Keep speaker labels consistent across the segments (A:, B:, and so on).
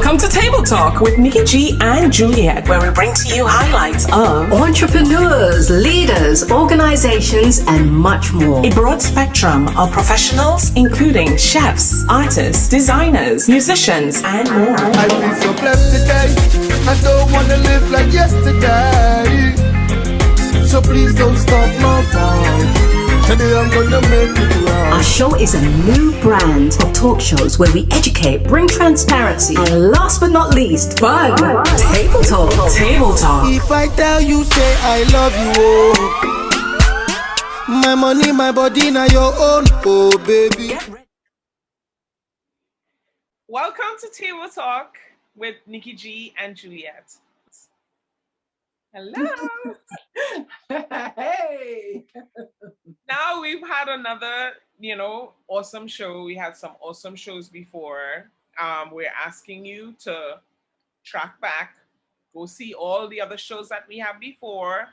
A: Welcome to Table Talk with Nikki G and Juliette, where we bring to you highlights of
B: entrepreneurs, leaders, organizations, and much more.
A: A broad spectrum of professionals, including chefs, artists, designers, musicians, and more.
C: I feel so blessed today. I don't want to live like yesterday. So please don't stop my vibe. Today I'm gonna make it right.
B: Our show is a new brand of talk shows where we educate, bring transparency, and last but not least, fun. Table Talk.
A: Table Talk.
C: If I tell you, say I love you, oh. My money, my body, now your own, oh baby.
D: Welcome to Table Talk with Nikki G and Juliette. Hello.
B: Hey.
D: Now we've had another, awesome show. We had some awesome shows before. We're asking you to track back, go see all the other shows that we have before,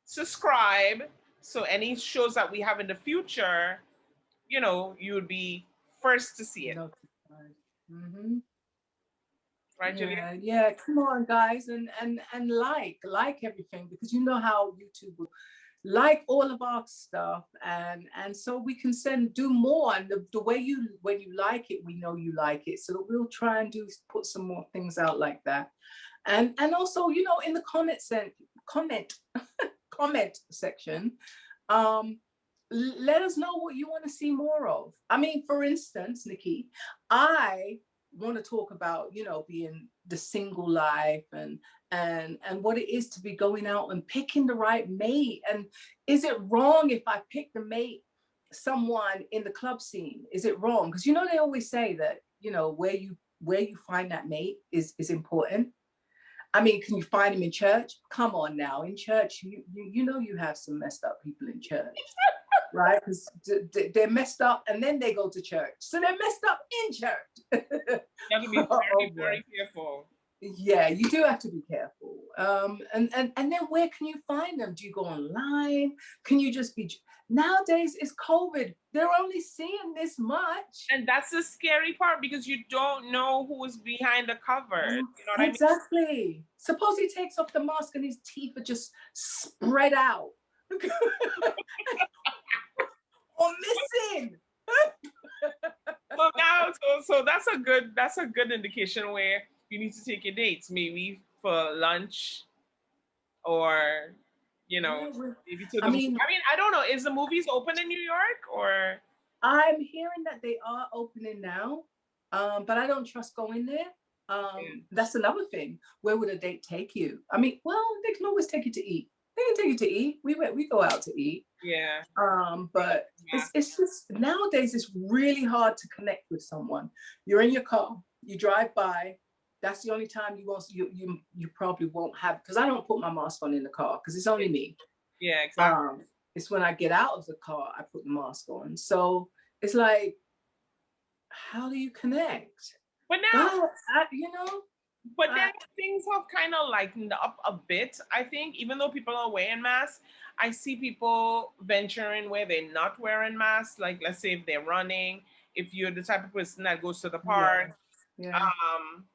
D: subscribe, so any shows that we have in the future, you would be first to see it.
B: Mm-hmm.
D: Right, Julia?
B: Yeah, come on, guys, and like everything, because you know how YouTube will like all of our stuff, and so we can do more. And the way when you like it, we know you like it, so we'll try and put some more things out like that, and also in the comment section, let us know what you want to see more of. I mean, for instance, Nikki, I want to talk about being the single life and what it is to be going out and picking the right mate, and is it wrong if I pick the mate someone in the club scene? Is it wrong? Because they always say that where you find that mate is important. I mean, can you find him in church? Come on now, in church you have some messed up people in church. Right, because they're messed up and then they go to church, so they're messed up in church.
D: You have to be very, very careful.
B: Yeah, you do have to be careful. And then where can you find them? Do you go online? Can you just be? Nowadays it's COVID. They're only seeing this much,
D: and that's the scary part, because you don't know who is behind the cover. You know what
B: exactly.
D: I mean?
B: Suppose he takes off the mask and his teeth are just spread out. Or missing.
D: So that's a good indication where you need to take your dates, maybe for lunch, or maybe to the I mean, I don't know. Is the movies open in New York, or?
B: I'm hearing that they are opening now, but I don't trust going there. That's another thing. Where would a date take you? I mean, well, they can always take you to eat. They can take you to eat. We go out to eat.
D: Yeah.
B: But it's just nowadays it's really hard to connect with someone. You're in your car, you drive by. That's the only time you probably won't have, because I don't put my mask on in the car because it's only me.
D: Yeah, exactly.
B: It's when I get out of the car I put the mask on. So it's like, how do you connect?
D: But now, But
B: then
D: things have kind of lightened up a bit, I think, even though people are wearing masks. I see people venturing where they're not wearing masks. Like, let's say if they're running, if you're the type of person that goes to the park,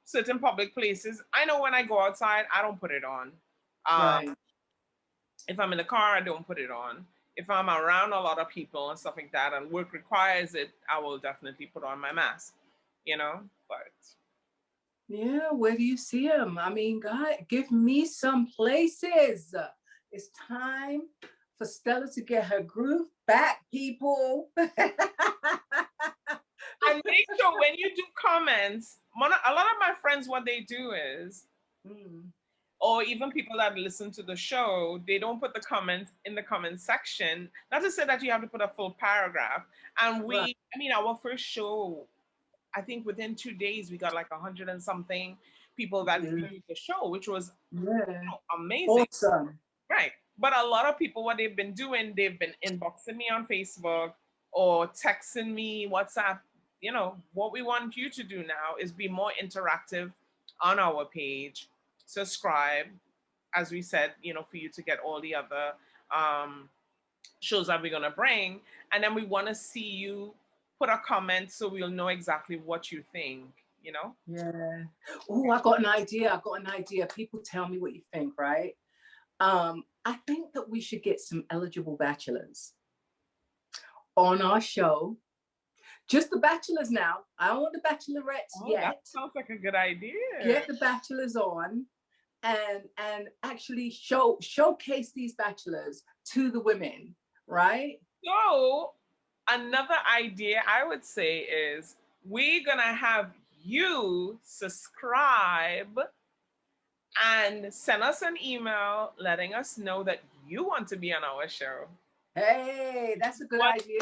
D: certain public places. I know when I go outside, I don't put it on. If I'm in the car, I don't put it on. If I'm around a lot of people and stuff like that, and work requires it, I will definitely put on my mask, but...
B: Yeah, where do you see them? I mean, God, give me some places. It's time for Stella to get her groove back, people.
D: And make sure when you do comments, a lot of my friends, what they do is, or even people that listen to the show, they don't put the comments in the comment section. Not to say that you have to put a full paragraph. And our first show, I think within 2 days, we got like 100 and something people that viewed the show, which was amazing.
B: Awesome.
D: Right. But a lot of people, what they've been doing, they've been inboxing me on Facebook or texting me, WhatsApp. What we want you to do now is be more interactive on our page. Subscribe, as we said, for you to get all the other shows that we're going to bring. And then we want to see you put a comment so we'll know exactly what you think, you know?
B: Yeah. Oh, I got an idea. People tell me what you think, right? I think that we should get some eligible bachelors on our show. Just the bachelors now. I don't want the bachelorettes yet.
D: That sounds like a good idea.
B: Get the bachelors on and actually showcase these bachelors to the women, right?
D: So another idea I would say is we're gonna have you subscribe and send us an email letting us know that you want to be on our show.
B: Hey, that's a good idea.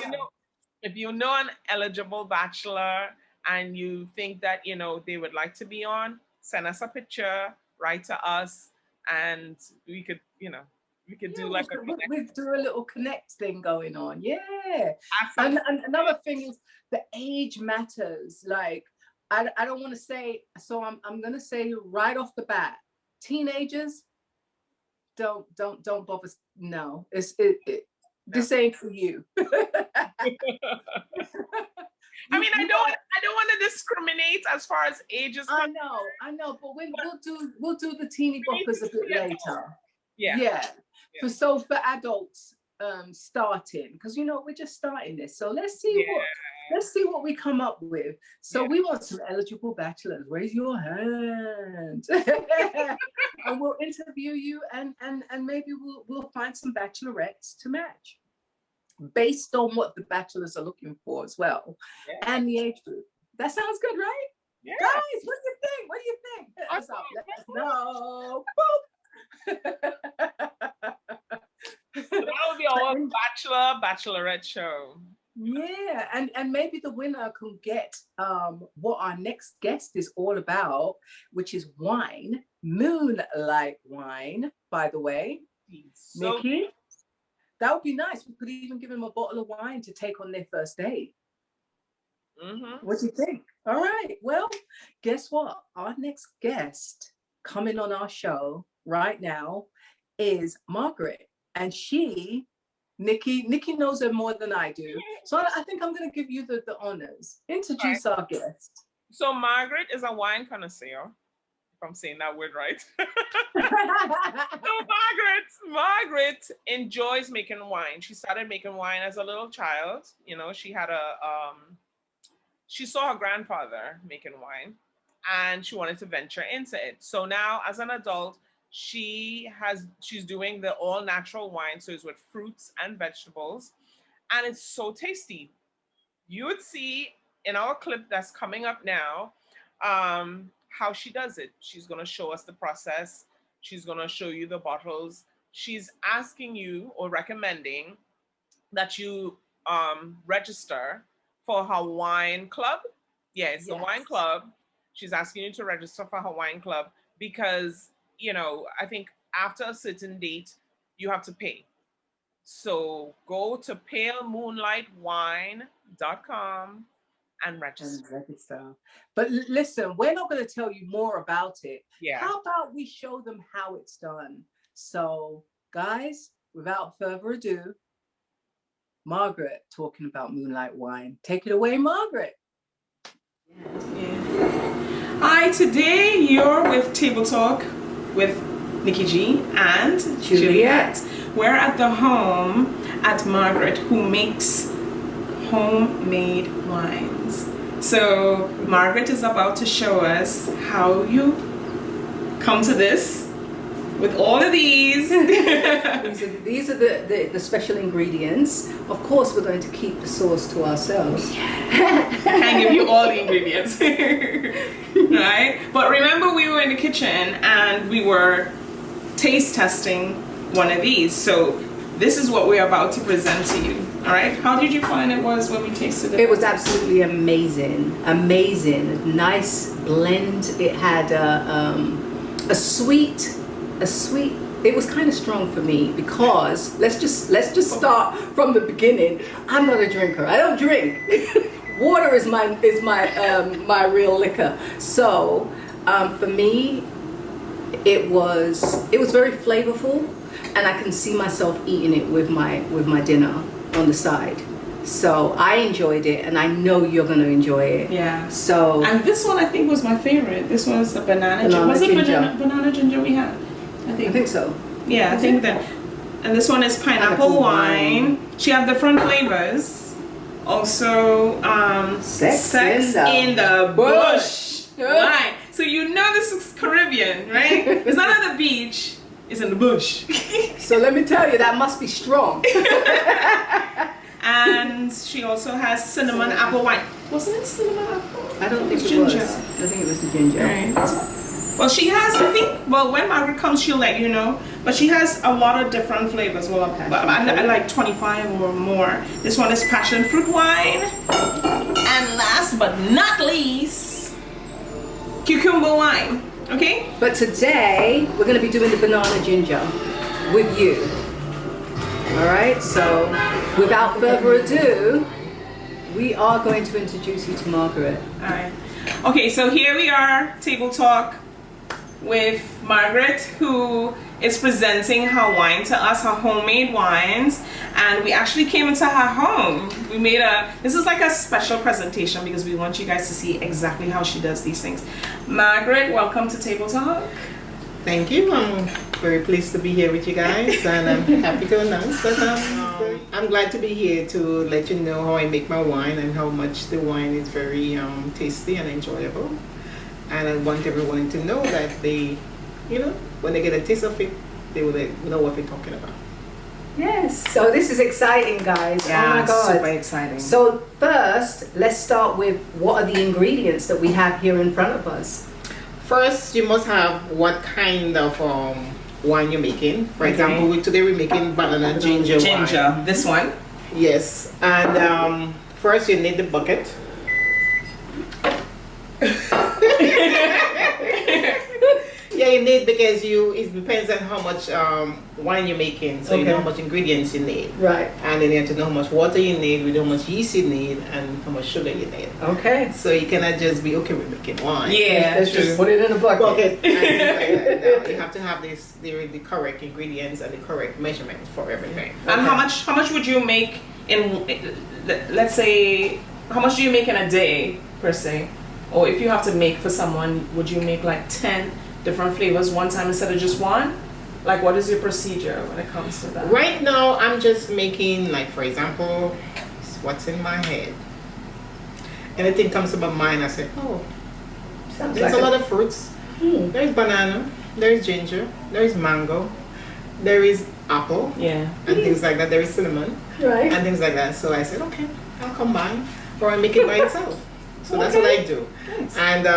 D: If you know an eligible bachelor and you think that, you know, they would like to be on, send us a picture, write to us, and we could, you know, we could do like
B: we do a little connect thing going on. Yeah. And another thing is the age matters. Like, I don't want to say, so I'm going to say right off the bat, teenagers, don't bother. No, this ain't for you.
D: I mean, I don't want to discriminate as far as ages.
B: I know, but we'll do the teeny boppers a bit later. Yeah. For adults starting, because you know we're just starting this, so let's see what we come up with. So we want some eligible bachelors. Raise your hand, and we'll interview you, and maybe we'll find some bachelorettes to match, based on what the bachelors are looking for as well, and the age group. That sounds good, right? Yeah. Guys, what do you think? Hit us up. Let us know.
D: So that would be our bachelorette show.
B: Yeah, and maybe the winner can get what our next guest is all about, which is wine, Moonlight wine, by the way. So Nikki, that would be nice. We could even give him a bottle of wine to take on their first date. Mm-hmm. What do you think? All right. Well, guess what? Our next guest coming on our show right now is Margaret, and Nikki knows her more than I do, so I think I'm going to give you the honors. Introduce our guest.
D: So Margaret is a wine connoisseur, if I'm saying that word right. So Margaret enjoys making wine. She started making wine as a little child. You know, she had she saw her grandfather making wine, and she wanted to venture into it. So now, as an adult, she's doing the all natural wine, so it's with fruits and vegetables, and it's so tasty. You would see in our clip that's coming up now how she does it. She's going to show us the process. She's going to show you the bottles. She's asking you or recommending that you register for her wine club. It's the wine club. She's asking you to register for her wine club because, you know, I think after a certain date, you have to pay. So go to palemoonlightwine.com and register.
B: But listen, we're not going to tell you more about it.
D: Yeah.
B: How about we show them how it's done? So, guys, without further ado, Margaret talking about Moonlight wine. Take it away, Margaret.
A: Hi, today you're with Table Talk with Nikki G and Juliette. We're at the home at Margaret, who makes homemade wines. So Margaret is about to show us how you come to this with all of these.
B: These are the special ingredients. Of course, we're going to keep the sauce to ourselves.
A: I can't give you all the ingredients. Right? But remember, we were in the kitchen and we were taste testing one of these. So this is what we're about to present to you. All right? How did you find it was when we tasted it?
B: It was absolutely amazing. Amazing. Nice blend. It had a sweet. It was kind of strong for me because let's just start from the beginning. I'm not a drinker. I don't drink. Water is my real liquor. So for me, it was very flavorful, and I can see myself eating it with my dinner on the side. So I enjoyed it, and I know you're going to enjoy it.
A: Yeah.
B: So
A: And this one I think was my favorite. This one was the banana ginger. Was it banana ginger we had?
B: I think so.
A: Yeah, I think that. And this one is pineapple wine. She had different flavors. Also, sex in the bush. Right. So you know this is Caribbean, right? It's not at the beach. It's in the bush.
B: So let me tell you, that must be strong.
A: And she also has cinnamon apple wine. Wasn't it cinnamon apple?
B: I don't think it
A: ginger.
B: was. I think it was the ginger.
A: Right. Well, she has, I think, well, when Margaret comes, she'll let you know. But she has a lot of different flavors. Well, I like 25 or more. This one is passion fruit wine. And last but not least, cucumber wine. Okay?
B: But today, we're going to be doing the banana ginger with you. All right? So, without further ado, we are going to introduce you to Margaret.
A: All right. Okay, so here we are, table talk with Margaret, who is presenting her wine to us, her homemade wines. And we actually came into her home. We made this is like a special presentation because we want you guys to see exactly how she does these things. Margaret, welcome to Table Talk.
E: Thank you. I'm very pleased to be here with you guys, and I'm happy to announce that I'm glad to be here to let you know how I make my wine and how much the wine is very tasty and enjoyable. And I want everyone to know that they, when they get a taste of it, they will know what we're talking about.
B: Yes, so this is exciting, guys.
A: Yeah,
B: oh my God.
A: super exciting.
B: So first, let's start with what are the ingredients that we have here in front of us.
E: First, you must have what kind of wine you're making. For example, today we're making banana ginger wine.
A: This one?
E: Yes, and first you need the bucket. Yeah, you need because it depends on how much wine you're making, so you know how much ingredients you need.
B: Right.
E: And then you have to know how much water you need, with how much yeast you need, and how much sugar you need.
B: Okay.
E: So you cannot just be, okay, we're making wine.
A: Yeah,
B: let's just put it in a bucket.
E: And no, you have to have the correct ingredients and the correct measurements for everything.
A: And how much would you make in, let's say, how much do you make in a day per se? Or if you have to make for someone, would you make like 10 different flavors one time instead of just one? Like, what is your procedure when it comes to that?
E: Right now, I'm just making, like, for example, what's in my head. Anything comes to my mind, I say, oh, there's a lot of fruits. There's banana, there's ginger, there's mango, there is apple, and things like that. There is cinnamon,
B: right,
E: and things like that. So I said, okay, I'll combine, or I make it by itself. So that's what I do.
B: Nice.
E: And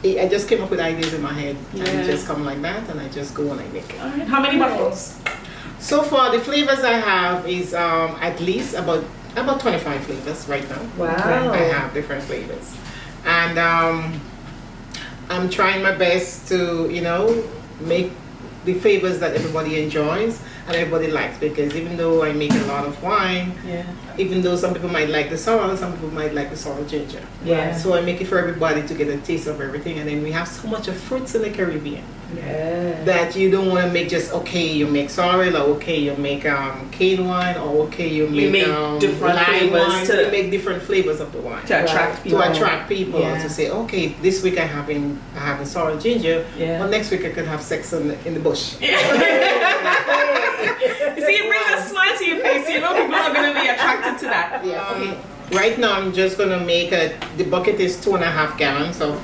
E: I just came up with ideas in my head, and it just come like that, and I just go and I make it.
A: All right. How many bottles?
E: So far, the flavors I have is at least about 25 flavors right now.
B: Wow.
E: I have different flavors, and I'm trying my best to make the flavors that everybody enjoys and everybody likes, because even though I make a lot of wine, even though some people might like the sour, some people might like the sour ginger. So I make it for everybody to get a taste of everything, and then we have so much of fruits in the Caribbean that you don't want to make just, okay, you make sorrel, or okay, you make cane wine, or okay, you make
A: different
E: lime
A: flavors
E: wine. You make different flavors of the wine
A: to attract people.
E: To attract people to say, okay, this week I have sour ginger, but next week I could have sex in the bush.
A: You see, it brings a smile to your face. You know people are going to be attracted to that.
E: Right now, I'm just going to make the bucket is 2.5 gallons of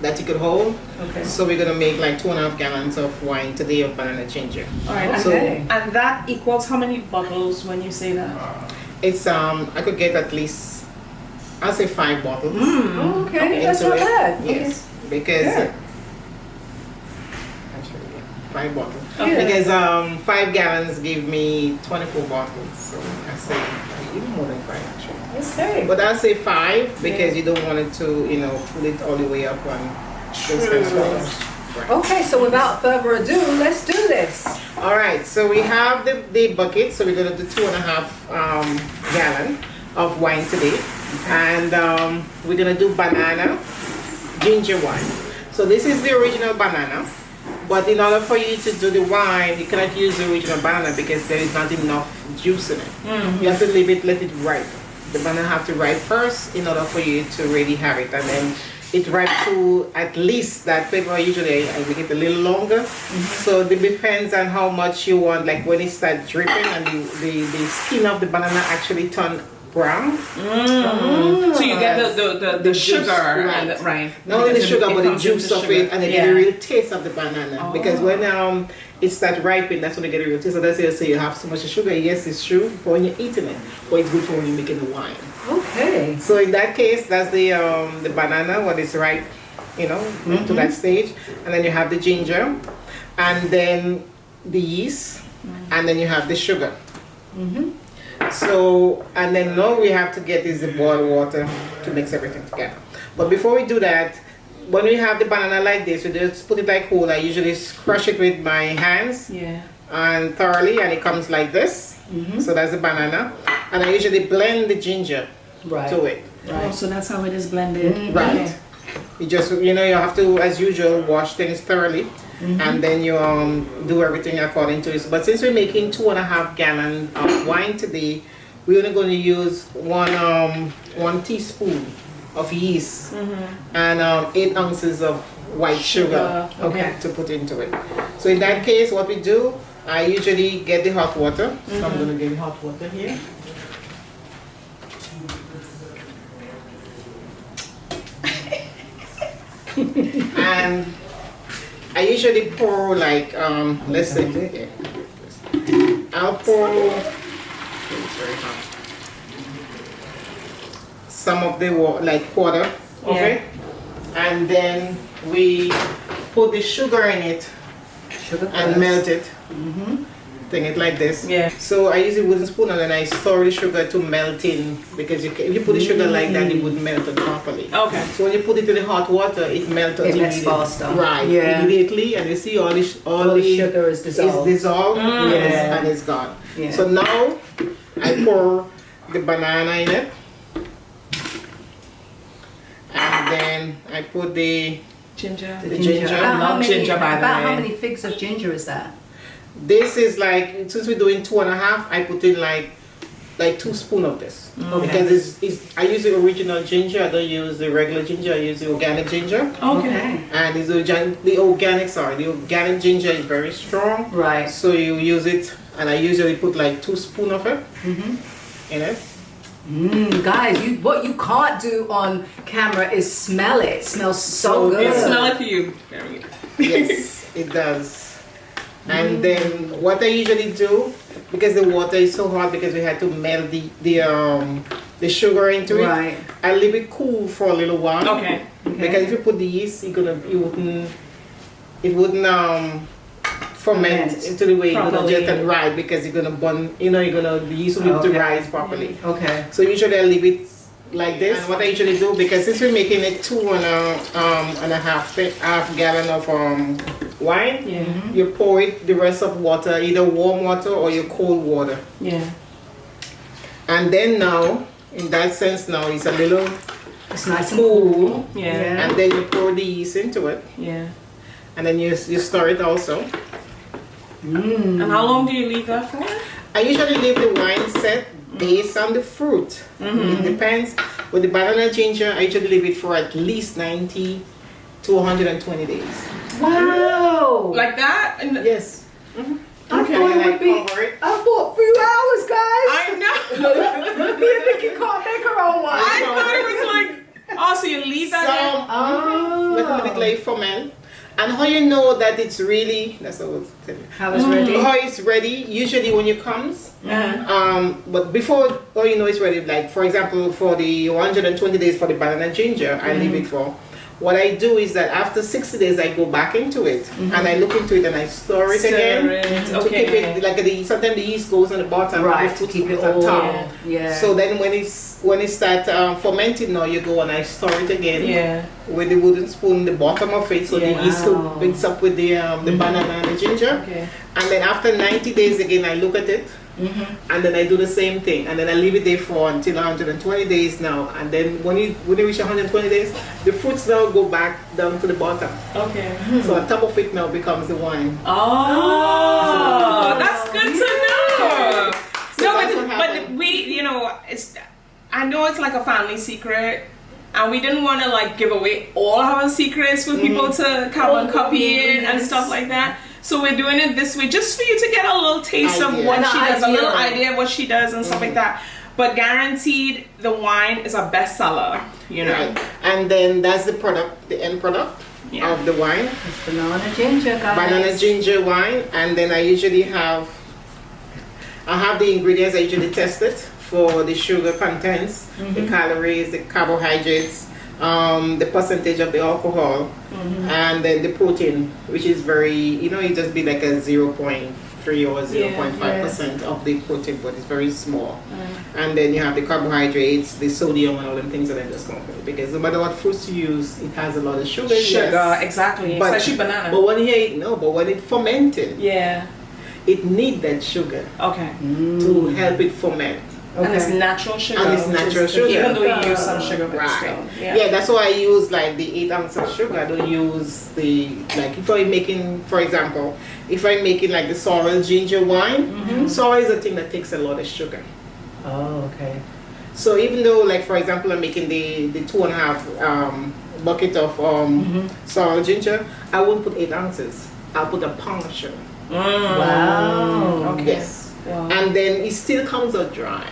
E: that you could hold.
A: Okay.
E: So we're going to make like 2.5 gallons of wine today of banana ginger.
A: All right.
E: So,
A: and that equals how many bottles when you say that?
E: It's I could get at least, I'll say 5 bottles.
B: Okay, that's not bad.
E: Yes, because 5 bottles.
A: Okay.
E: Because 5 gallons give me 24 bottles, so I say even more than 5 actually.
B: Okay.
E: But I'll say 5 because you don't want it to, pull it all the way up on those kind of bottles. Right.
B: Okay, so without further ado, let's do this.
E: All right, so we have the bucket, so we're gonna do 2.5 gallon of wine today, and we're gonna do banana ginger wine. So this is the original banana. But in order for you to do the wine, you cannot use the original banana because there is not enough juice in it. You have to leave it, let it ripe. The banana have to ripe first in order for you to really have it, and then it ripe to at least that flavor. Usually I make it a little longer, so it depends on how much you want. Like when it starts dripping and the skin of the banana actually turn brown.
A: So you get the sugar,
E: right?
A: Right.
E: Not only the sugar, but the juice of
A: sugar.
E: it, and you get a real taste of the banana. Because when it starts ripening, that's when you get a real taste. So that's why you say you have so much sugar. Yes, it's true, but when you're eating it, but it's good for when you're making the wine.
B: Okay.
E: So in that case, that's the banana when it's ripe, you know, to that stage, and then you have the ginger, and then the yeast, and then you have the sugar. So, and then now we have to get is the boiled water to mix everything together. But before we do that, when we have the banana like this, we just put it like whole. I usually crush it with my hands and thoroughly, and it comes like this. So that's the banana. And I usually blend the ginger to it.
A: Oh, so that's how it is blended.
E: Right. You just, you know, you have to, as usual, wash things thoroughly. And then you do everything according to it. But since we're making 2.5 gallon of wine today, we're only going to use one teaspoon of yeast and 8 ounces of white sugar to put into it. So in that case, what we do, I usually get the hot water. So I'm going to get hot water here. And I usually pour like let's say I'll pour some of the like quarter of it, and then we put the sugar in it and melt it. Thing it like this. So I use a wooden spoon and then I store the sugar to melt in, because if you put the sugar like that, it would melt it properly. Okay. So when you put it in the hot water, it melts
B: faster.
E: Right. Immediately, and you see all the
B: sugar is dissolved.
E: And it's gone. So now I pour the banana in it, and then I put the ginger. The ginger.
B: How many figs of ginger is that?
E: This is like, since we're doing 2.5, I put in like 2 spoons of this. Because I use the original ginger. I don't use the regular ginger. I use the organic ginger. And it's the organic ginger is very strong. Right. So you use it, and I usually put like 2 spoons of it in it.
B: Guys, what you can't do on camera is smell it. It smells so good.
A: It smells for you.
E: Yes, it does. And then what I usually do, because the water is so hot, because we had to melt the sugar into it, I leave it cool for a little while. Because if you put the yeast, it wouldn't ferment into the way you're gonna just right, because you're gonna burn. You know, the yeast will need to rise properly. So usually I leave it like this. And what I usually do, because since we're making it 2.5 gallon of wine, you pour it the rest of water, either warm water or your cold water. And then now, in that sense, now it's a little
B: nice and
E: cool. And then you pour the yeast into it. And then you stir it also.
A: And how long do you leave that for?
E: I usually leave the wine set based on the fruit. It depends. With the banana ginger, I usually leave it for at least 90 to 120 days.
A: Wow! Like that?
E: Yes.
B: I thought it would be. I thought 3 hours, guys.
A: I know.
B: Me and Nikki can't make her own wine.
A: I thought it was like, so you leave that
E: let a little bit ferment. And how you know that it's really, that's what I was telling you.
B: How it's ready?
E: How it's ready, usually when it comes. But before, you know it's ready, like for example, for the 120 days for the banana ginger, I leave it for. What I do is that after 60 days, I go back into it and I look into it and I store it again to keep it like sometimes the yeast goes on the bottom,
B: to keep it on top.
E: So then when it starts fermenting, now you go and I store it again with the wooden spoon, the bottom of it, so the yeast mix up with the banana and the ginger. And then after 90 days again, I look at it. And then I do the same thing, and then I leave it there for until 120 days now, and then when you reach 120 days, the fruits now go back down to the bottom. So on top of it now becomes the wine.
A: Oh, that's good to know. No, I know it's like a family secret, and we didn't want to like give away all our secrets for people to carbon copy it and stuff like that. So we're doing it this way, just for you to get a little taste of what she does, a little idea of what she does and stuff like that. But guaranteed, the wine is a bestseller, you know.
E: Right. And then that's the product, the end product of the wine.
B: It's banana ginger, guys.
E: Banana ginger wine, and then I usually have the ingredients. I usually test it for the sugar contents, the calories, the carbohydrates, the percentage of the alcohol, and then the protein, which is very, you know, it just be like a 0.3 or 0.5% of the protein, but it's very small. And then you have the carbohydrates, the sodium, and all them things that I just come up with. Because no matter what fruits you use, it has a lot of sugar.
A: Exactly,
E: but,
A: especially banana.
E: But when it fermented, it need that sugar to help it ferment.
A: And it's natural sugar.
E: And it's natural sugar.
A: Even though you use some sugar, but still.
E: Yeah, that's why I use like the 8 ounces of sugar. I don't use the, like if I'm making, for example, if I'm making like the sorrel ginger wine, sorrel is a thing that takes a lot of sugar.
B: Oh, okay.
E: So even though, like for example, I'm making the 2.5 bucket of sorrel ginger, I won't put 8 ounces. I'll put a pound of sugar.
B: Wow.
A: Okay.
E: Yes.
B: Wow.
E: And then it still comes out dry.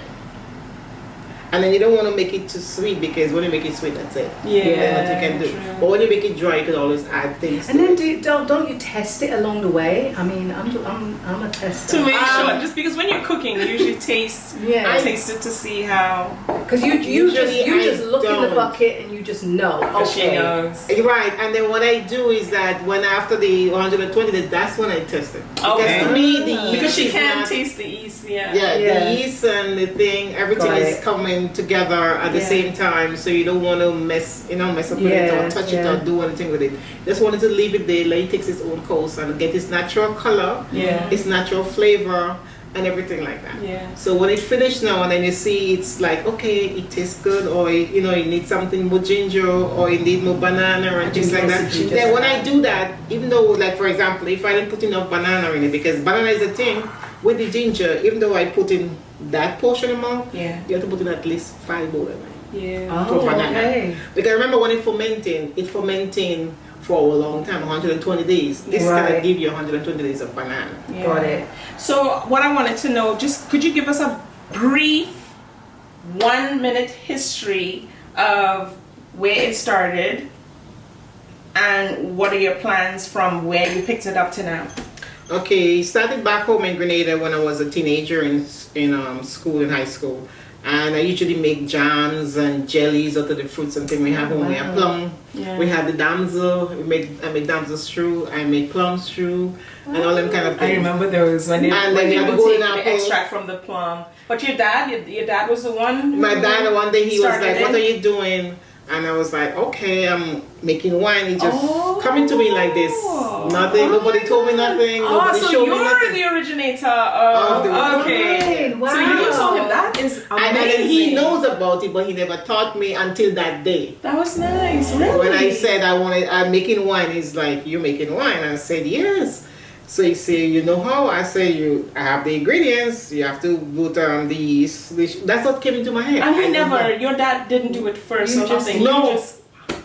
E: And then you don't want to make it too sweet, because when you make it sweet, that's it.
A: Yeah,
E: That's what you can do. But when you make it dry, you can always add things.
B: And then don't you test it along the way? I mean, I'm a tester.
A: To make sure, just because when you're cooking, you usually taste it to see how.
B: Because you just look in the bucket and you just know.
A: She knows.
E: Right, and then what I do is that when after the 120, that's when I test it. Because to me, the yeast
A: because she can't
E: not,
A: taste the yeast.
E: The yeast and the thing, everything is coming together at the same time, so you don't want to mess up with it or touch it or do anything with it. Just wanted to leave it there, let it take its own course and get its natural color, its natural flavor, and everything like that. So when it's finished now, and then you see it's like, okay, it tastes good, or you need something more ginger, or you need more banana and things like that. Then when I do that, even though, like for example, if I didn't put enough banana in it, because banana is a thing with the ginger, even though I put in that portion amount, you have to put in at least 5 more for banana. Okay. Because remember, when it's fermenting for a long time, 120 days. This is going to give you 120 days of banana.
B: Got it.
A: So what I wanted to know, just could you give us a brief 1-minute history of where it started and what are your plans from where you picked it up to now?
E: Okay, started back home in Grenada when I was a teenager in school, in high school. And I usually make jams and jellies out of the fruits and things we have home. We have plum, we have the damsel, I make damsel stew, I make plum stew, and all them kind of things.
A: I remember those when they would take the extract from the plum. But your dad was the one?
E: My dad, one day he was like, what are you doing? And I was like, okay, I'm making wine. He just coming to me like this. Nothing, nobody told me nothing. Nobody showed me nothing.
A: So you're the originator of the wine.
B: Okay. Wow.
A: So you told him that is amazing.
E: And then he knows about it, but he never taught me until that day.
A: That was nice, really?
E: When I said I'm making wine, he's like, you're making wine? I said, yes. So he said, you know how? I said, I have the ingredients, you have to put the yeast. That's what came into my head.
A: And your dad didn't do it first or nothing?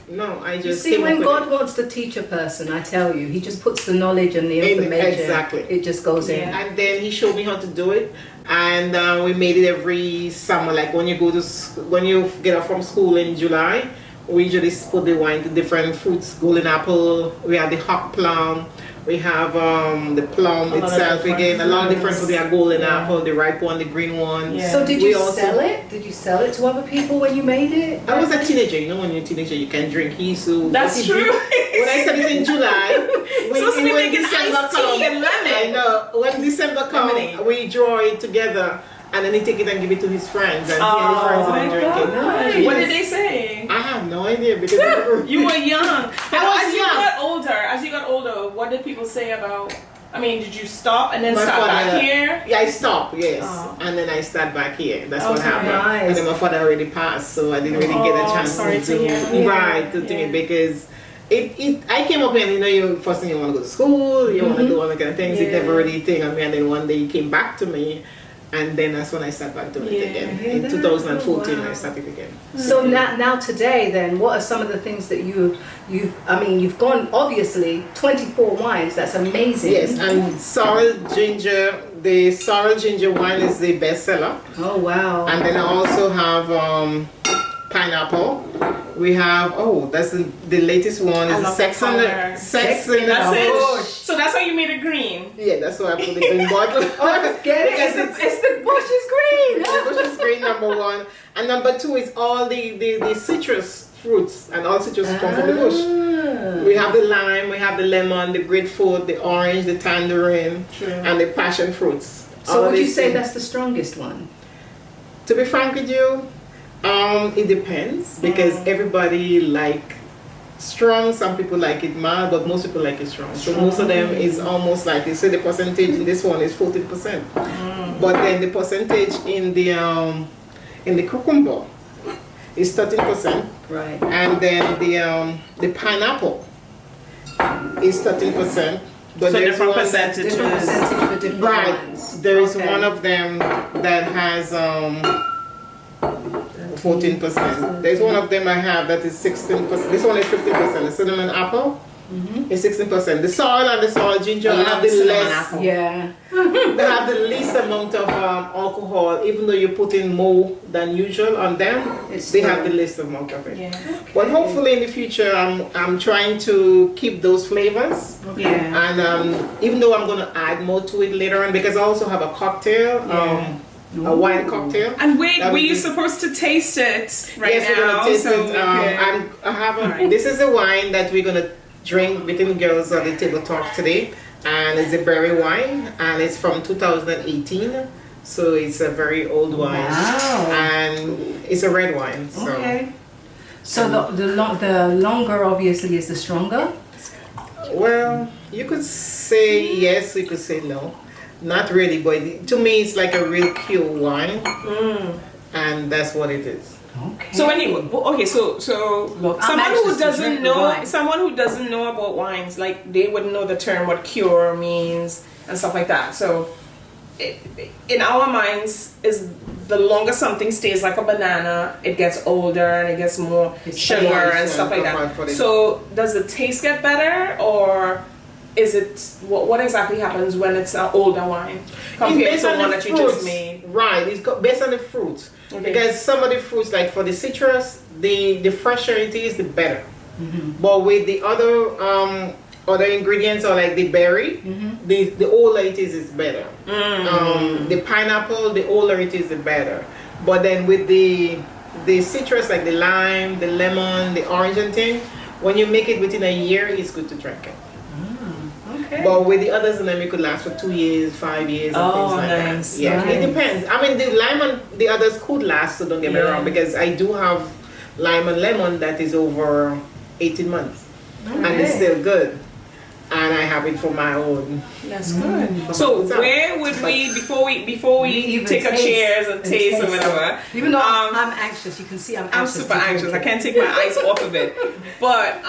E: No, I just
B: see, when God wants to teach a person, I tell you, he just puts the knowledge and the information.
E: Exactly.
B: It just goes in.
E: And then he showed me how to do it. And we made it every summer. Like when you get off from school in July, we usually put the wine to different fruits. Golden apple, we have the hot plum. We have the plum itself again. A lot of different fruits. We have golden apple, the ripe one, the green one.
B: Yeah. So did you sell it? Did you sell it to other people when you made it?
E: I was a teenager. You know, when you're a teenager, you can drink.
A: That's true.
E: When I said it in July,
A: when December comes,
E: I know. When December comes, we draw it together. And then he take it and give it to his friends, and he and his friends and drink it.
A: Nice. What did they say?
E: I have no idea because
A: you were young.
E: As
A: you got older, what did people say about? I mean, did you stop and then start back here?
E: Yeah, I stopped. Yes, and then I start back here. That's what happened.
B: Nice.
E: And then my father already passed, so I didn't really get a chance to think it because. I came up here and you first thing you want to go to school, you want to do all that kind of things. It never really thing on me, and then one day he came back to me. And then that's when I started back doing it again. In 2014, I started again.
B: So now today, then, what are some of the things that you've gone, obviously, 24 wines, that's amazing.
E: Yes, and the sorrel ginger wine is the best seller.
B: Oh, wow.
E: And then I also have pineapple. We have, that's the latest one. Is Sex in the Bush.
A: So that's why you made it green.
E: Yeah, that's why I put the green bottle.
B: Get it? It's the bush is green.
E: The bush is green, number one. And number two is all the citrus fruits, and all citrus come from the bush. We have the lime, we have the lemon, the grapefruit, the orange, the tangerine, and the passion fruits.
B: So would you say that's the strongest one?
E: To be frank with you, it depends, because everybody like strong. Some people like it mild, but most people like it strong. So most of them is almost like, you say the percentage in this one is 14%, but then the percentage in the cucumber is 13%,
B: right?
E: And then the pineapple is 13%. But
A: so
E: there's
A: different
E: one,
A: percentages.
B: Different percentage for different ones.
E: There is one of them that has 14%. There's one of them I have that is 16%. This one is 15%. The cinnamon apple is 16%. The sorrel and the sorrel ginger have the less.
B: Yeah.
E: They have the least amount of alcohol, even though you put in more than usual on them. They have the least amount of it.
A: Yeah.
E: But hopefully in the future, I'm trying to keep those flavors.
A: Yeah.
E: And even though I'm going to add more to it later on, because I also have a cocktail. A wine cocktail.
A: And wait, were you supposed to taste it right
E: yes,
A: now?
E: We're gonna taste it. I have this is a wine that we're gonna drink between girls on the table talk today, and it's a berry wine, and it's from 2018, so it's a very old wine.
B: Wow.
E: And it's a red wine. So.
B: Okay. So the longer obviously is the stronger.
E: Well, you could say yes, you could say no. Not really, but to me it's like a real pure wine, and that's what it is.
B: Okay.
A: So when you so
B: Look,
A: someone who doesn't know about wines, like they wouldn't know the term what cure means and stuff like that. So in our minds, is the longer something stays like a banana, it gets older and it gets more sugar and stuff like that. So does the taste get better, or is it what exactly happens when it's an older wine compared to one that you just made?
E: Right, it's based on the fruit. Okay. Because some of the fruits, like for the citrus, the fresher it is, the better. But with the other ingredients, or like the berry, the older it is better. The pineapple, the older it is, the better. But then with the citrus, like the lime, the lemon, the orange and thing, when you make it within a year, it's good to drink it.
B: Okay.
E: But with the others, and then it could last for 2 years, 5 years, and things like that. Yeah,
B: nice.
E: It depends. I mean, the lime and the others could last, so don't get me wrong, because I do have lime and lemon that is over 18 months, and it's still good. And I have it for my own.
A: That's good. So where would we before we take a cheers and taste or whatever?
B: Even though I'm anxious, you can see I'm anxious.
A: I'm super anxious. I can't take my eyes off of it. But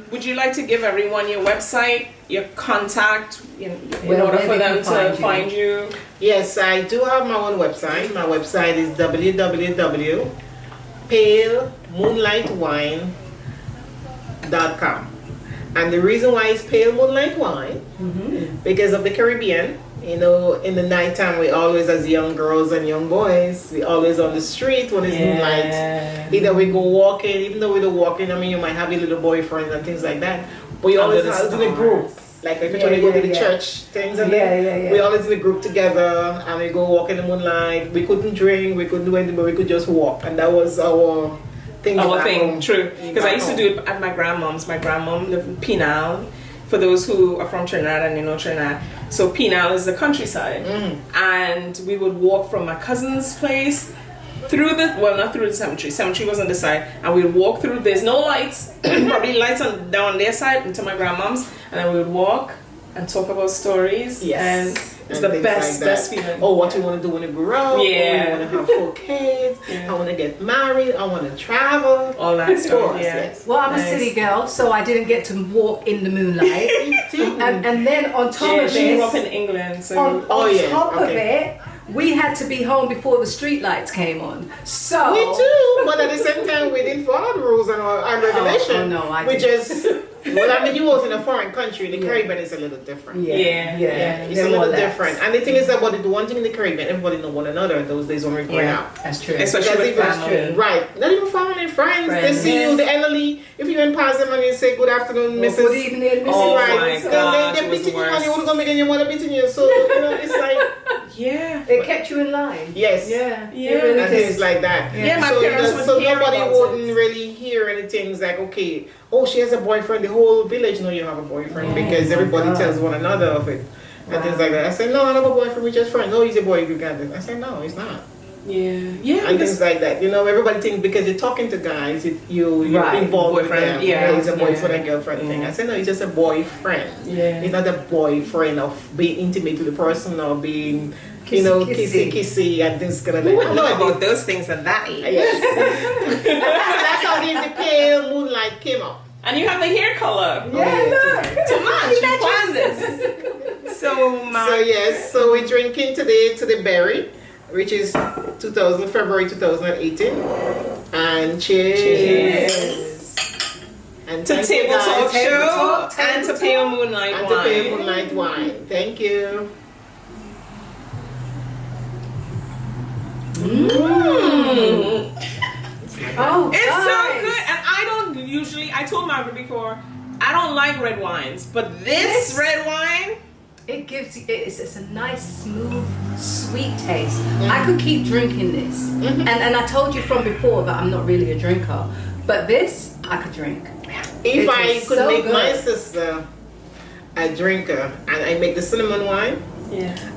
A: would you like to give everyone your website, your contact, in order for them to find you?
E: Yes, I do have my own website. My website is www.palemoonlightwine.com. And the reason why it's pale moonlight wine, because of the Caribbean. You know, in the nighttime, we always, as young girls and young boys, we always on the street when it's moonlight. Either we go walking, even though we don't walking, I mean, you might have your little boyfriends and things like that. But you always have in a group. Like if you're trying to go to the church, things and we always in a group together, and we go walk in the moonlight. We couldn't drink, we couldn't do anything, but we could just walk. And that was our thing.
A: True. Because I used to do it at my grandmom's. My grandmom lived in Pinal. For those who are from Trinidad and you know Trinidad, so Pinal is the countryside, and we would walk from my cousin's place through not through the cemetery. Cemetery was on the side, and we'd walk through. There's no lights, probably lights down their side into my grandmom's, and then we would walk and talk about stories. And it's the best feeling.
E: Oh, what you want to do when you grow up? Oh, you want to have 4 kids? I want to get married. I want to travel.
A: All that stuff.
E: Yes.
B: Well, I'm a city girl, so I didn't get to walk in the moonlight. and then on top of
A: she grew up
B: it,
A: in England. So
B: on top of it, we had to be home before the street lights came on. So
E: We too, but at the same time, we didn't follow the rules and regulation.
B: no, I
E: we
B: didn't.
E: just. Well, I mean, you was in a foreign country. The Caribbean is a little different.
A: Yeah.
E: It's a little different. And the thing is about the one thing in the Caribbean, everybody know one another those days when we're going out.
B: That's true.
A: Especially with family.
E: Right. Not even family, friends. They see you, the elderly. If you in pass them and you say good afternoon, Mrs.
B: Good evening, Mrs.
A: Oh
E: right.
A: my
E: So
A: gosh,
E: they're
A: it was
E: beating you and
A: worse.
E: you want to go make your mother beating you. So, you know, it's like,
A: Yeah.
B: It kept you in line.
E: yes.
B: Yeah.
A: Yeah.
B: It really
E: And
B: did.
E: things like that.
A: Yeah, my
E: so
A: parents would
E: so
A: hear
E: nobody
A: about
E: wouldn't
A: it.
E: really hear anything like, okay, oh, she has a boyfriend. The whole village know you have a boyfriend because everybody tells one another of it. And things like that. I said, no, I don't have a boyfriend. We're just friends. Oh, he's a boy. You got it. I said, no, he's not.
A: Yeah.
E: And things like that. You know, everybody thinks because you're talking to guys, you're involved with
A: Boyfriend,
E: them.
A: yeah.
E: He's a boyfriend and girlfriend thing. I said, no, he's just a boyfriend.
A: Yeah.
E: He's not a boyfriend of being intimate with the person or being, you know, kissy and things kind of
A: Who
E: like
A: would know about those things at that age?
E: Yes. That's how the pale moonlight came up.
A: And you have the hair color.
E: Too much.
A: You planned this.
E: So we're drinking today to the berry, which is February 2018. And cheers. And
A: To
E: thank you
A: Table Talk
E: guys.
A: Show and to Pale Moonlight
E: And
A: Wine.
E: to Pale Moonlight Wine. Thank you.
B: Oh,
A: It's
B: guys.
A: so good, and I told Margaret before, I don't like red wines, but this red wine,
B: It gives you, it's a nice, smooth, sweet taste. I could keep drinking this. And I told you from before that I'm not really a drinker. But this, I could drink.
E: If
B: It
E: I
B: is
E: could
B: so
E: make
B: good.
E: my sister a drinker and I make the cinnamon wine,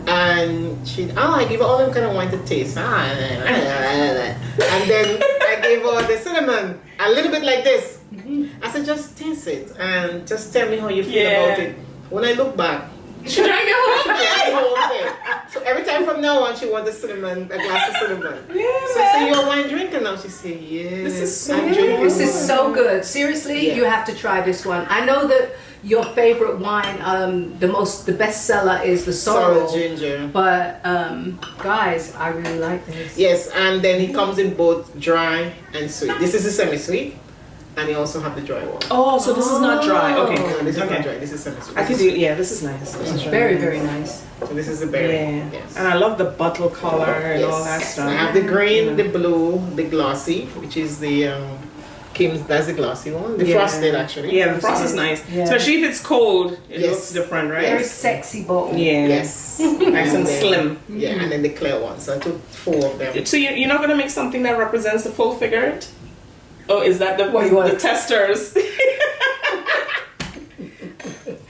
E: and I give her all them kind of wine to taste. And then I gave her the cinnamon, a little bit like this. I said, just taste it and just tell me how you feel about it. When I look back,
A: she drank the whole
E: the whole thing. So every time from now on, she wants a glass of cinnamon.
A: Yeah,
E: So I say, you're a wine drinker now? She said, yes.
A: This is so
E: I'm
A: good.
E: drinking
B: This is
E: wine."
B: so good. Seriously, you have to try this one. I know that your favorite wine, the best seller is the sorrel.
E: Ginger.
B: But guys, I really like this.
E: Yes, and then it comes in both dry and sweet. This is a semi-sweet, and you also have the dry one.
A: Oh, so this is not dry. Okay,
E: No, this is
A: okay.
E: not dry. This is semi-sweet.
A: I could do. Yeah, this is nice. This is
B: Very, very nice.
E: So this is the berry.
A: Yeah,
E: Yes.
A: and I love the bottle color and all that stuff.
E: I have the green, the blue, the glossy, which is the Kim's. That's the glossy one. The frosted actually.
A: Yeah, the frost is nice,
B: Yeah.
A: especially if it's cold. It
E: Yes.
A: looks different, right?
B: Very sexy bottle.
A: Yeah.
E: Yes.
A: Nice and
E: then-
A: slim.
E: Yeah, and then the clear one. So I took 4 of them.
A: So you're not gonna make something that represents the full figure? Oh, is that the
B: What you want?
A: the testers?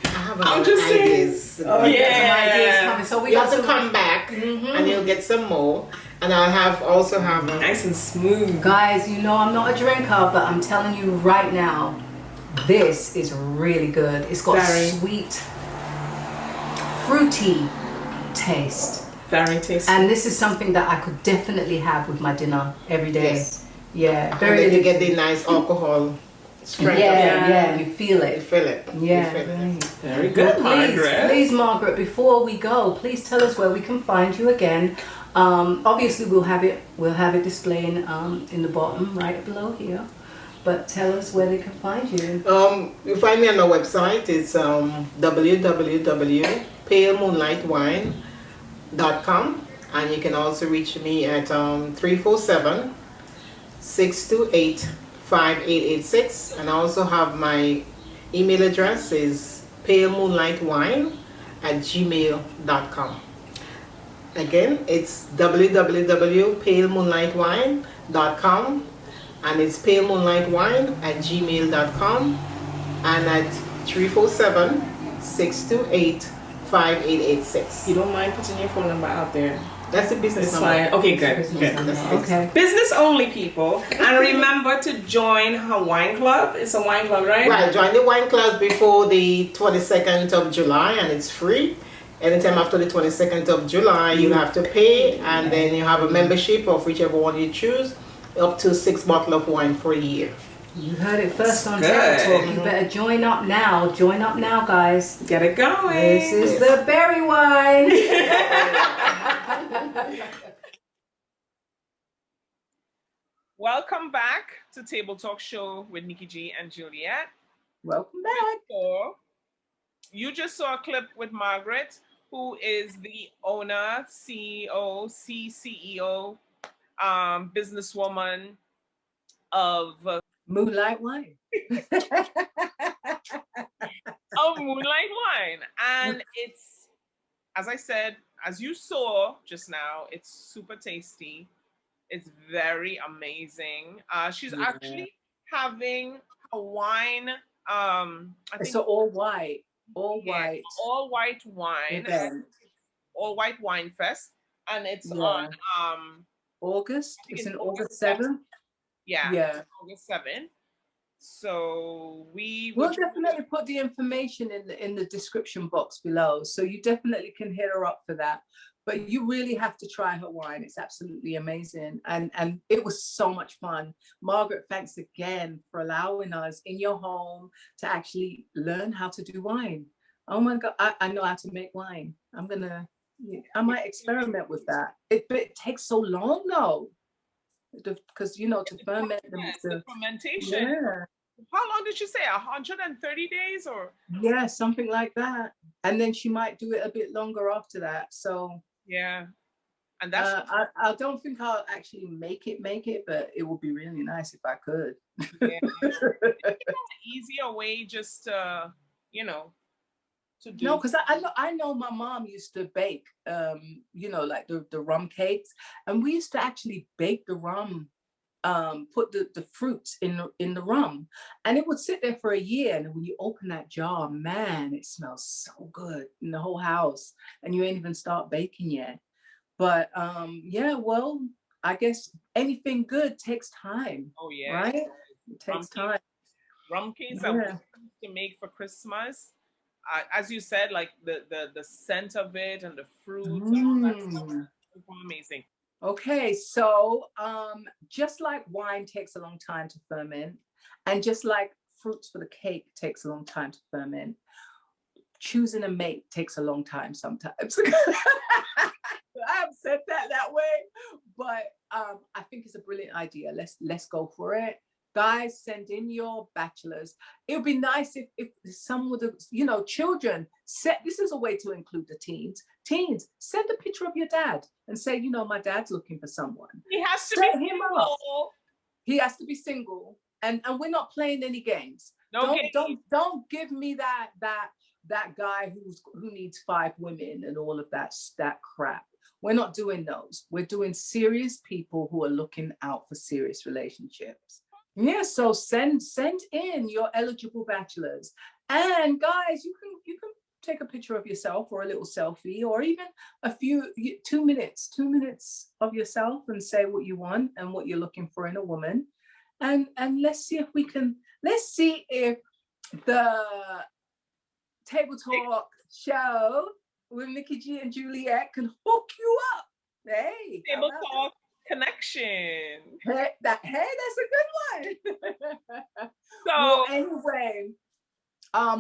E: I have
A: I'm
E: a
A: just saying.
E: ideas.
B: Oh,
A: Yeah.
B: some ideas coming. So we
E: You
B: got
E: have to
B: some
E: come back and you'll get some more. And I'll also have a
A: Nice and smooth.
B: Guys, you know I'm not a drinker, but I'm telling you right now, this is really good. It's got
A: Very.
B: sweet, fruity taste.
A: Very tasty.
B: And this is something that I could definitely have with my dinner every day.
E: Yes.
B: Yeah,
E: and
B: very
E: then you
B: good.
E: get the nice alcohol strength.
B: Yeah, you feel
E: You
B: it.
E: feel it.
B: Yeah,
E: You feel it.
B: right.
A: Very good, Margaret.
B: Please, Margaret, before we go, please tell us where we can find you again. Obviously, we'll have it displaying in the bottom right below here. But tell us where they can find you.
E: You find me on our website. It's www.palemoonlightwine.com, and you can also reach me at 347-628-5886, and I also have my email address is palemoonlightwine@gmail.com. Again, it's www.palemoonlightwine.com, and it's palemoonlightwine@gmail.com, and at 347-628-5886.
A: You don't mind putting your phone number out there?
E: That's the business
A: It's
E: number.
A: fine. Okay, good.
B: Business
A: Good.
B: number.
E: That's it.
B: Okay.
A: Business only, people. And remember to join her wine club. It's a wine club, right?
E: Right, join the wine club before the 22nd of July, and it's free. Anytime after the 22nd of July, you have to pay, and then you have a membership of whichever one you choose, up to 6 bottles of wine for a year.
B: You heard it first on
A: Good.
B: Table Talk. You better join up now. Join up now, guys.
A: Get it going.
B: This is the berry wine.
D: Welcome back to Table Talk Show with Nikki G and Juliette.
B: Welcome back.
D: So, you just saw a clip with Margaret, who is the owner, CEO, CCEO, businesswoman of
B: Moonlight Wine.
D: of Moonlight Wine. And it's, as I said, as you saw just now, it's super tasty. It's very amazing. She's actually having a wine. I think
B: it's all white. All
D: white wine. All white wine fest. And it's on
B: August. It's in August 7th.
D: Yeah. August 7th. So we'll
B: definitely put the information in the description box below. So you definitely can hit her up for that. But you really have to try her wine. It's absolutely amazing. And it was so much fun. Margaret, thanks again for allowing us in your home to actually learn how to do wine. Oh my God, I know how to make wine. I might experiment with that. But it takes so long though. Because, you know, to ferment
D: the fermentation. Yeah. How long did she say? 130 days or?
B: Yeah, something like that. And then she might do it a bit longer after that. So
D: yeah, and that's
B: I don't think I'll actually make it, but it would be really nice if I could.
D: Yeah. It's an easier way, just you know, to do.
B: No, because I know my mom used to bake, you know, like the rum cakes, and we used to actually bake the rum. Put the fruits in the rum, and it would sit there for a year, and when you open that jar, man, it smells so good in the whole house, and you ain't even start baking yet. But yeah, well, I guess anything good takes time.
D: Oh yeah,
B: right? It takes time.
D: Rum cakes that we used to make for Christmas, as you said, like the scent of it and the fruits, and that's super amazing.
B: Okay, so just like wine takes a long time to ferment, and just like fruits for the cake takes a long time to ferment, choosing a mate takes a long time sometimes. I haven't said that way, but I think it's a brilliant idea. Let's go for it. Guys, send in your bachelors. It would be nice if some of the, you know, children, this is a way to include the teens. Teens, send a picture of your dad and say, you know, my dad's looking for someone.
D: He has to be single.
B: He has to be single. And we're not playing any games. Don't give me that guy who needs 5 women and all of that crap. We're not doing those. We're doing serious people who are looking out for serious relationships. Yeah, so send in your eligible bachelors. And guys, you can take a picture of yourself or a little selfie, or even a few 2 minutes of yourself, and say what you want and what you're looking for in a woman. And let's see if the Table Talk show with Nikki G and Juliette can hook you up. Hey,
D: Table Talk connection.
B: Hey, that's a good one.
D: So
B: well, anyway,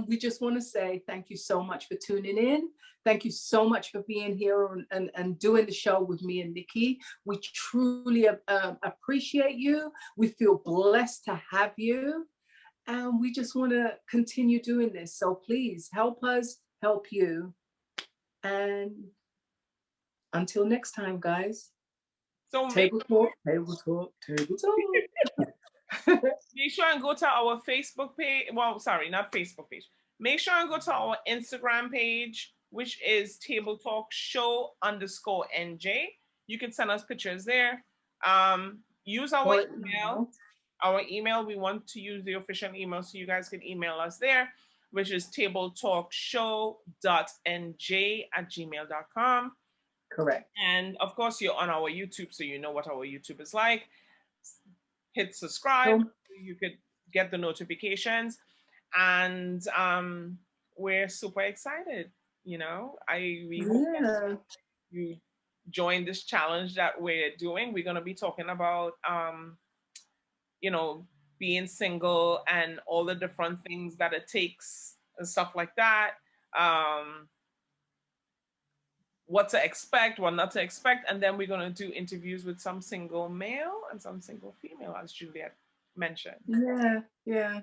B: we just want to say thank you so much for tuning in. Thank you so much for being here and doing the show with me and Nikki. We truly appreciate you. We feel blessed to have you. And we just want to continue doing this. So please help us help you. And until next time, guys.
D: So
B: Table talk.
D: Make sure and go to our Facebook page. Well, sorry, not Facebook page. Make sure and go to our Instagram page, which is Table Talk Show _NJ. You can send us pictures there. Use our email. Our email, we want to use the official email, so you guys can email us there, which is tabletalkshow.nj@gmail.com.
B: Correct.
D: And of course, you're on our YouTube, so you know what our YouTube is like. Hit subscribe. You could get the notifications. And we're super excited. You know, we hope that you join this challenge that we're doing. We're going to be talking about, you know, being single and all the different things that it takes and stuff like that. what to expect, what not to expect, and then we're going to do interviews with some single male and some single female, as Juliette mentioned.
B: Yeah.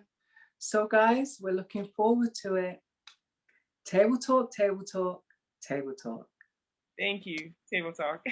B: So guys, we're looking forward to it. Table talk, table talk, table talk.
D: Thank you. Table talk.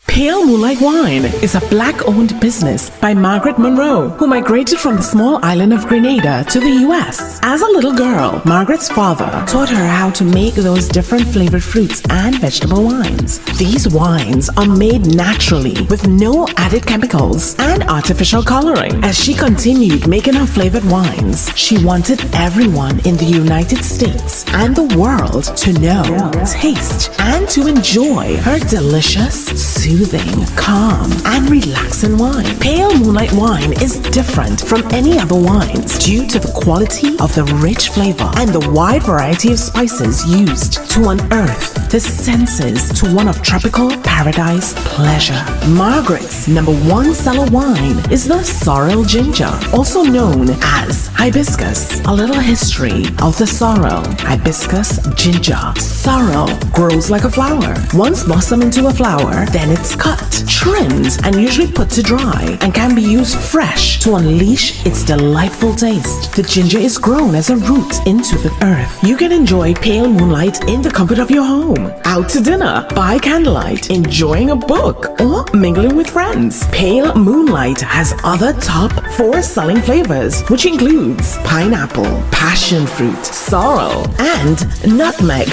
F: Pale Moonlight Wine is a Black-owned business by Margaret Monroe, who migrated from the small island of Grenada to the U.S. As a little girl, Margaret's father taught her how to make those different flavored fruits and vegetable wines. These wines are made naturally with no added chemicals and artificial coloring. As she continued making her flavored wines, she wanted everyone in the United States and the world to know, taste, and to enjoy her delicious, soothing, calm, and relaxing wine. Pale Moonlight Wine is different from any other wines due to the quality of the rich flavor and the wide variety of spices used to unearth the senses to one of tropical paradise pleasure. Margaret's #1 seller wine is the Sorrel Ginger, also known as hibiscus. A little history of the sorrel. Hibiscus ginger. Sorrel grows like a flower. Once blossom into a flower, then it's cut, trimmed, and usually put to dry, and can be used fresh to unleash its delightful taste. The ginger is grown as a root into the earth. You can enjoy Pale Moonlight in the comfort of your home, out to dinner, by candlelight, enjoying a book, or mingling with friends. Pale Moonlight has other top 4 selling flavors, which includes pineapple, passion fruit, sorrel, and nutmeg.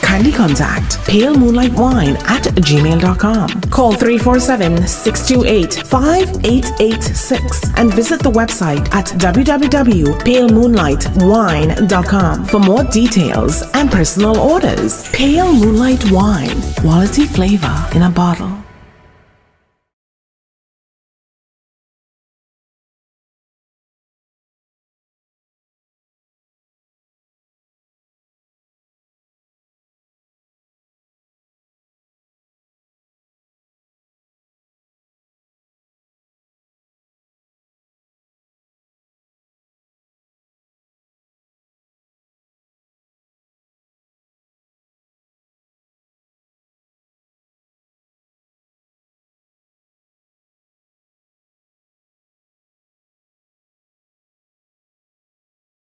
F: Kindly contact Pale Moonlight Wine at gmail.com. Call 347-628-5886 and visit the website at www.palemoonlightwine.com for more details and personal orders. Pale Moonlight Wine, quality flavor in a bottle.